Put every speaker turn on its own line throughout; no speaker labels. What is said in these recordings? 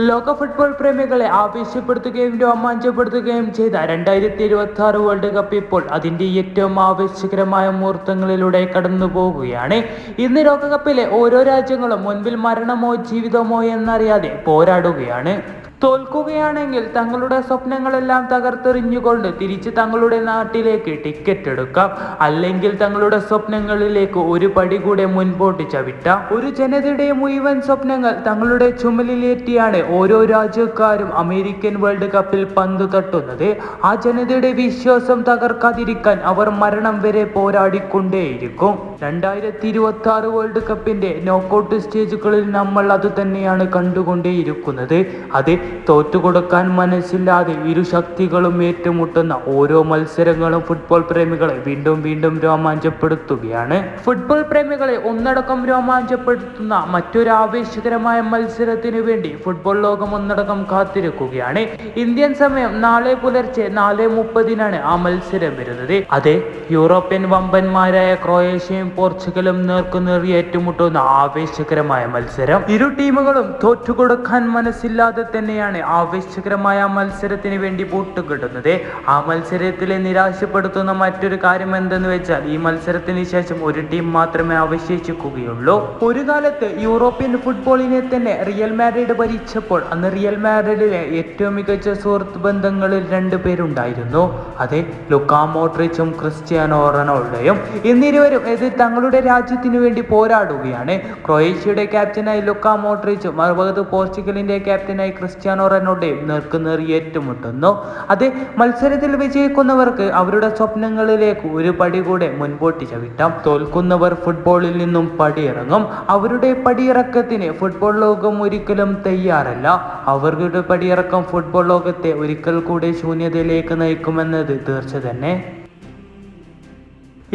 ലോക ഫുട്ബോൾ പ്രേമികളെ ആവേശപ്പെടുത്തുകയും രോമാഞ്ചപ്പെടുത്തുകയും ചെയ്ത 2026 world cup ഇപ്പോൾ അതിൻ്റെ ഏറ്റവും ആവേശകരമായ മുഹൂർത്തങ്ങളിലൂടെ കടന്നുപോകുകയാണ്. ഇന്ന് ലോകകപ്പിലെ ഓരോ രാജ്യങ്ങളും മുൻപിൽ മരണമോ ജീവിതമോ എന്നറിയാതെ പോരാടുകയാണ്. തോൽക്കുകയാണെങ്കിൽ തങ്ങളുടെ സ്വപ്നങ്ങളെല്ലാം തകർത്തെറിഞ്ഞുകൊണ്ട് തിരിച്ച് തങ്ങളുടെ നാട്ടിലേക്ക് ടിക്കറ്റ് എടുക്കാം. അല്ലെങ്കിൽ തങ്ങളുടെ സ്വപ്നങ്ങളിലേക്ക് ഒരു പടി കൂടെ മുൻപോട്ട് ചവിട്ടാം. ഒരു ജനതയുടെ മുഴുവൻ സ്വപ്നങ്ങൾ തങ്ങളുടെ ചുമലിലേറ്റിയാണ് ഓരോ രാജ്യക്കാരും അമേരിക്കൻ വേൾഡ് കപ്പിൽ പന്ത് തട്ടുന്നത്. ആ ജനതയുടെ വിശ്വാസം തകർക്കാതിരിക്കാൻ അവർ മരണം വരെ പോരാടിക്കൊണ്ടേയിരിക്കും. 2026 വേൾഡ് കപ്പിന്റെ നോക്കൌട്ട് സ്റ്റേജുകളിൽ നമ്മൾ അതുതന്നെയാണ് കണ്ടുകൊണ്ടേയിരിക്കുന്നത്. അത് തോറ്റുകൊടുക്കാൻ മനസ്സില്ലാതെ ഇരു ശക്തികളും ഏറ്റുമുട്ടുന്ന ഓരോ മത്സരങ്ങളും ഫുട്ബോൾ പ്രേമികളെ വീണ്ടും വീണ്ടും രോമാഞ്ചപ്പെടുത്തുകയാണ്. ഫുട്ബോൾ പ്രേമികളെ ഒന്നടക്കം രോമാഞ്ചപ്പെടുത്തുന്ന മറ്റൊരു ആവേശകരമായ മത്സരത്തിന് വേണ്ടി ഫുട്ബോൾ ലോകം ഒന്നടക്കം കാത്തിരിക്കുകയാണ്. ഇന്ത്യൻ സമയം നാളെ പുലർച്ചെ 4:30 ആ മത്സരം വരുന്നത്. അതെ, യൂറോപ്യൻ വമ്പന്മാരായ ക്രൊയേഷ്യയും പോർച്ചുഗലും നേർക്കുനേർ ഏറ്റുമുട്ടുന്ന ആവേശകരമായ മത്സരം. ഇരു ടീമുകളും തോറ്റുകൊടുക്കാൻ മനസ്സില്ലാതെ തന്നെയാണ് ആവേശകരമായ മത്സരത്തിന് വേണ്ടി കൂട്ടുകിട്ടുന്നത്. ആ മത്സരത്തിലെ നിരാശപ്പെടുത്തുന്ന മറ്റൊരു കാര്യം എന്തെന്ന് വെച്ചാൽ ഈ മത്സരത്തിന് ശേഷം ഒരു ടീം മാത്രമേ അവശേഷിക്കുകയുള്ളൂ. ഒരു കാലത്ത് യൂറോപ്യൻ ഫുട്ബോളിനെ തന്നെ റിയൽ മാഡ്രിഡ് ഭരിച്ചപ്പോൾ അന്ന് റിയൽ മാഡ്രിഡിലെ ഏറ്റവും മികച്ച സുഹൃത്ത് ബന്ധങ്ങളിൽ 2 പേരുണ്ടായിരുന്നു. അത് ലുക്കാ മോഡ്രിച്ചും ക്രിസ്ത്യാനോ റൊണാൾഡോയും. എന്നിരുവരും ഇത് തങ്ങളുടെ രാജ്യത്തിന് വേണ്ടി പോരാടുകയാണ്. ക്രൊയേഷ്യയുടെ ക്യാപ്റ്റനായി ലുക്കാ മോഡ്രിച്ചും മറുപകത്ത് പോർച്ചുഗലിന്റെ ക്യാപ്റ്റനായി ക്രിസ്ത്യാനോ റൊണാൾഡോയും നേർക്കുനേർ ഏറ്റുമുട്ടുന്നു. അത് മത്സരത്തിൽ വിജയിക്കുന്നവർക്ക് അവരുടെ സ്വപ്നങ്ങളിലേക്ക് ഒരു പടി കൂടെ മുൻപോട്ട് ചവിട്ടാം. തോൽക്കുന്നവർ ഫുട്ബോളിൽ നിന്നും പടിയിറങ്ങും. അവരുടെ പടിയിറക്കത്തിന് ഫുട്ബോൾ ലോകം ഒരിക്കലും തയ്യാറല്ല. അവരുടെ പടിയിറക്കം ഫുട്ബോൾ ലോകത്തെ ഒരിക്കൽ കൂടെ ശൂന്യതയിലേക്ക് നയിക്കുമെന്നത് തീർച്ച തന്നെ.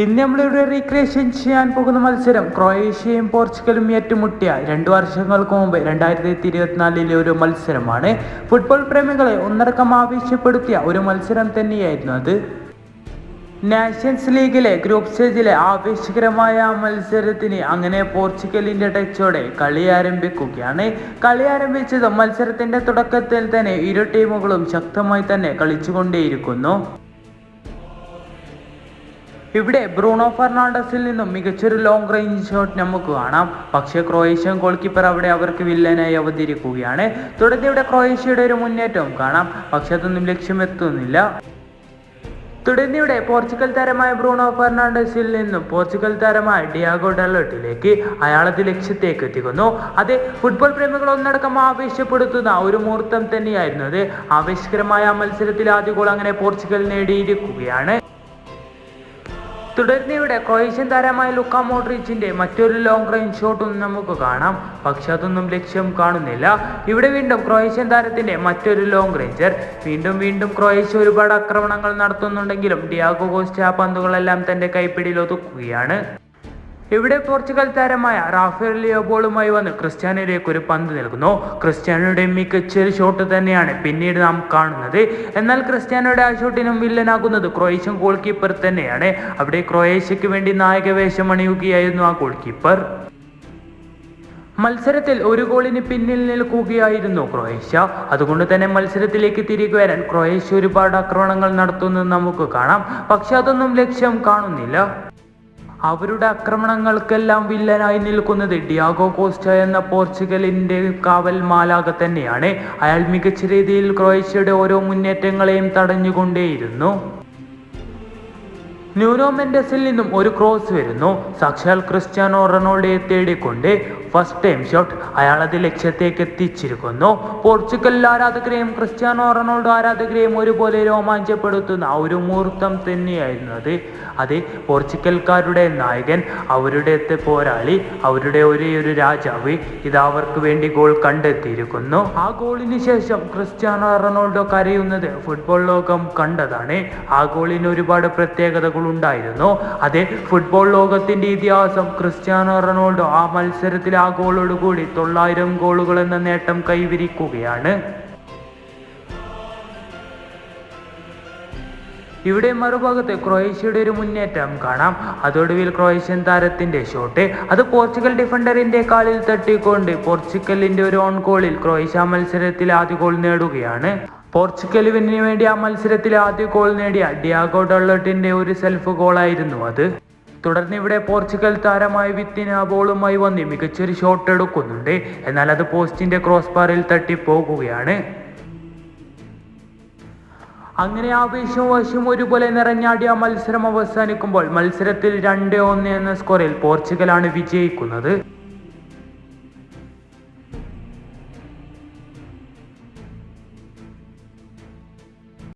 ഇന്ന് നമ്മളിവിടെ റീക്രിയേഷൻ ചെയ്യാൻ പോകുന്ന മത്സരം ക്രൊയേഷ്യയും പോർച്ചുഗലും ഏറ്റുമുട്ടിയ 2 വർഷങ്ങൾക്ക് മുമ്പ് 2024 ഒരു മത്സരമാണ്. ഫുട്ബോൾ പ്രേമികളെ ഒന്നടക്കം ആവേശപ്പെടുത്തിയ ഒരു മത്സരം തന്നെയായിരുന്നു അത്. നാഷൻസ് ലീഗിലെ ഗ്രൂപ്പ് സ്റ്റേജിലെ ആവേശകരമായ മത്സരത്തിന് അങ്ങനെ പോർച്ചുഗലിന്റെ ടച്ചോടെ കളി ആരംഭിക്കുകയാണ്. കളി ആരംഭിച്ചത് മത്സരത്തിന്റെ തുടക്കത്തിൽ തന്നെ ഇരു ടീമുകളും ശക്തമായി തന്നെ കളിച്ചുകൊണ്ടേയിരിക്കുന്നു. ഇവിടെ ബ്രൂണോ ഫെർണാണ്ടസിൽ നിന്നും മികച്ചൊരു ലോങ് റേഞ്ച് ഷോട്ട് നമുക്ക് കാണാം. പക്ഷേ ക്രൊയേഷ്യൻ ഗോൾ കീപ്പർ അവിടെ അവർക്ക് വില്ലനായി അവതരിക്കുകയാണ്. തുടർന്ന് ഇവിടെ ക്രൊയേഷ്യയുടെ ഒരു മുന്നേറ്റവും കാണാം. പക്ഷെ അതൊന്നും ലക്ഷ്യമെത്തുന്നില്ല. തുടർന്ന് ഇവിടെ പോർച്ചുഗൽ താരമായ ബ്രൂണോ ഫെർണാണ്ടസിൽ നിന്നും പോർച്ചുഗൽ താരമായ ഡിയാഗോ ഡലോട്ടിലേക്ക് അയാളത് ലക്ഷ്യത്തേക്ക് എത്തിക്കുന്നു. അത് ഫുട്ബോൾ പ്രേമികൾ ഒന്നടക്കം ആവേശപ്പെടുത്തുന്ന ഒരു മുഹൂർത്തം തന്നെയായിരുന്നു അത്. ആവേശകരമായ മത്സരത്തിൽ ആദ്യ ഗോൾ അങ്ങനെ പോർച്ചുഗൽ നേടിയിരിക്കുകയാണ്. തുടർന്ന് ഇവിടെ ക്രൊയേഷ്യൻ താരമായ ലുക്കാ മോഡ്രിച്ചിന്റെ മറ്റൊരു ലോങ് റേഞ്ച് ഷോട്ടും നമുക്ക് കാണാം. പക്ഷെ അതൊന്നും ലക്ഷ്യം കാണുന്നില്ല. ഇവിടെ വീണ്ടും ക്രൊയേഷ്യൻ താരത്തിന്റെ മറ്റൊരു ലോങ് റേഞ്ചർ. വീണ്ടും ക്രൊയേഷ്യ ഒരുപാട് ആക്രമണങ്ങൾ നടത്തുന്നുണ്ടെങ്കിലും ഡിയാഗോ കോസ്റ്റ ആ പന്തുകളെല്ലാം തന്റെ കൈപ്പിടിയിൽ ഒതുക്കുകയാണ്. ഇവിടെ പോർച്ചുഗൽ താരമായ റാഫേൽ ലിയോ ബോളുമായി വന്ന് ക്രിസ്ത്യാനോയിലേക്ക് ഒരു പന്ത് നൽകുന്നു. ക്രിസ്ത്യാനോയുടെ മികച്ചൊരു ഷോട്ട് തന്നെയാണ് പിന്നീട് നാം കാണുന്നത്. എന്നാൽ ക്രിസ്ത്യാനോയുടെ ആ ഷോട്ടിനും വില്ലനാകുന്നത് ക്രൊയേഷ്യൻ ഗോൾ കീപ്പർ തന്നെയാണ്. അവിടെ ക്രൊയേഷ്യക്ക് വേണ്ടി നായകവേഷം അണിയുകയായിരുന്നു ആ ഗോൾ കീപ്പർ. മത്സരത്തിൽ ഒരു ഗോളിന് പിന്നിൽ നിൽക്കുകയായിരുന്നു ക്രൊയേഷ്യ. അതുകൊണ്ട് തന്നെ മത്സരത്തിലേക്ക് തിരികെ വരാൻ ക്രൊയേഷ്യ ഒരുപാട് ആക്രമണങ്ങൾ നടത്തുന്നത് നമുക്ക് കാണാം. പക്ഷെ അതൊന്നും ലക്ഷ്യം കാണുന്നില്ല. അവരുടെ ആക്രമണങ്ങൾക്കെല്ലാം വില്ലനായി നിൽക്കുന്നത് ഡിയാഗോ കോസ്റ്റ എന്ന പോർച്ചുഗലിന്റെ കാവൽ മാലാഖ തന്നെയാണ്. അയാൾ മികച്ച രീതിയിൽ ക്രൊയേഷ്യയുടെ ഓരോ മുന്നേറ്റങ്ങളെയും തടഞ്ഞുകൊണ്ടേയിരുന്നു. ന്യൂനോ മെൻഡസിൽ നിന്നും ഒരു ക്രോസ് വരുന്നു. സാക്ഷാൽ ക്രിസ്ത്യാനോ റൊണാൾഡോയെ തേടിക്കൊണ്ട് ഫസ്റ്റ് ടൈം ഷോട്ട്. അയാൾ അത് ലക്ഷ്യത്തേക്ക് എത്തിച്ചിരിക്കുന്നു. പോർച്ചുഗൽ ആരാധകരെയും ക്രിസ്ത്യാനോ റൊണാൾഡോ ആരാധകരെയും ഒരുപോലെ രോമാഞ്ചപ്പെടുത്തുന്ന ഒരു മുഹൂർത്തം തന്നെയായിരുന്നു അത്. അത് പോർച്ചുഗൽക്കാരുടെ നായകൻ, അവരുടെ പോരാളി, അവരുടെ ഒരേ ഒരു രാജാവ് ഇത് അവർക്ക് വേണ്ടി ഗോൾ കണ്ടെത്തിയിരിക്കുന്നു. ആ ഗോളിന് ശേഷം ക്രിസ്ത്യാനോ റൊണാൾഡോ കരയുന്നത് ഫുട്ബോൾ ലോകം കണ്ടതാണ്. ആ ഗോളിന് ഒരുപാട് പ്രത്യേകതകൾ ഉണ്ടായിരുന്നു. അത് ഫുട്ബോൾ ലോകത്തിന്റെ ഇതിഹാസം ക്രിസ്ത്യാനോ റൊണാൾഡോ ആ മത്സരത്തിൽ ആ ഗോളോടുകൂടി 900 ഗോളുകൾ എന്ന നേട്ടം കൈവരിക്കുകയാണ്. ഇവിടെ മറുഭാഗത്ത് ക്രൊയേഷ്യയുടെ ഒരു മുന്നേറ്റം കാണാം. അതൊടുവിൽ ക്രൊയേഷ്യൻ താരത്തിന്റെ ഷോട്ട് അത് പോർച്ചുഗൽ ഡിഫൻഡറിന്റെ കാലിൽ തട്ടിക്കൊണ്ട് പോർച്ചുഗലിന്റെ ഒരു ഓൺ ഗോളിൽ ക്രൊയേഷ്യ മത്സരത്തിൽ ആദ്യ ഗോൾ നേടുകയാണ്. പോർച്ചുഗലിന് വേണ്ടി ആ മത്സരത്തിൽ ആദ്യ ഗോൾ നേടിയ ഡിയാഗോ ഡാലോട്ടിന്റെ ഒരു സെൽഫ് ഗോളായിരുന്നു അത്. തുടർന്ന് ഇവിടെ പോർച്ചുഗൽ താരമായ വിത്തിന ബോളുമായി വന്ന് മികച്ചൊരു ഷോട്ട് എടുക്കുന്നുണ്ട്. എന്നാൽ അത് പോസ്റ്റിന്റെ ക്രോസ് ബാറിൽ തട്ടിപ്പോകുകയാണ്. അങ്ങനെ ആവേശവും വശവും ഒരുപോലെ നിറഞ്ഞാടിയ മത്സരം അവസാനിക്കുമ്പോൾ മത്സരത്തിൽ 2-1 എന്ന സ്കോറിൽ പോർച്ചുഗലാണ് വിജയിക്കുന്നത്.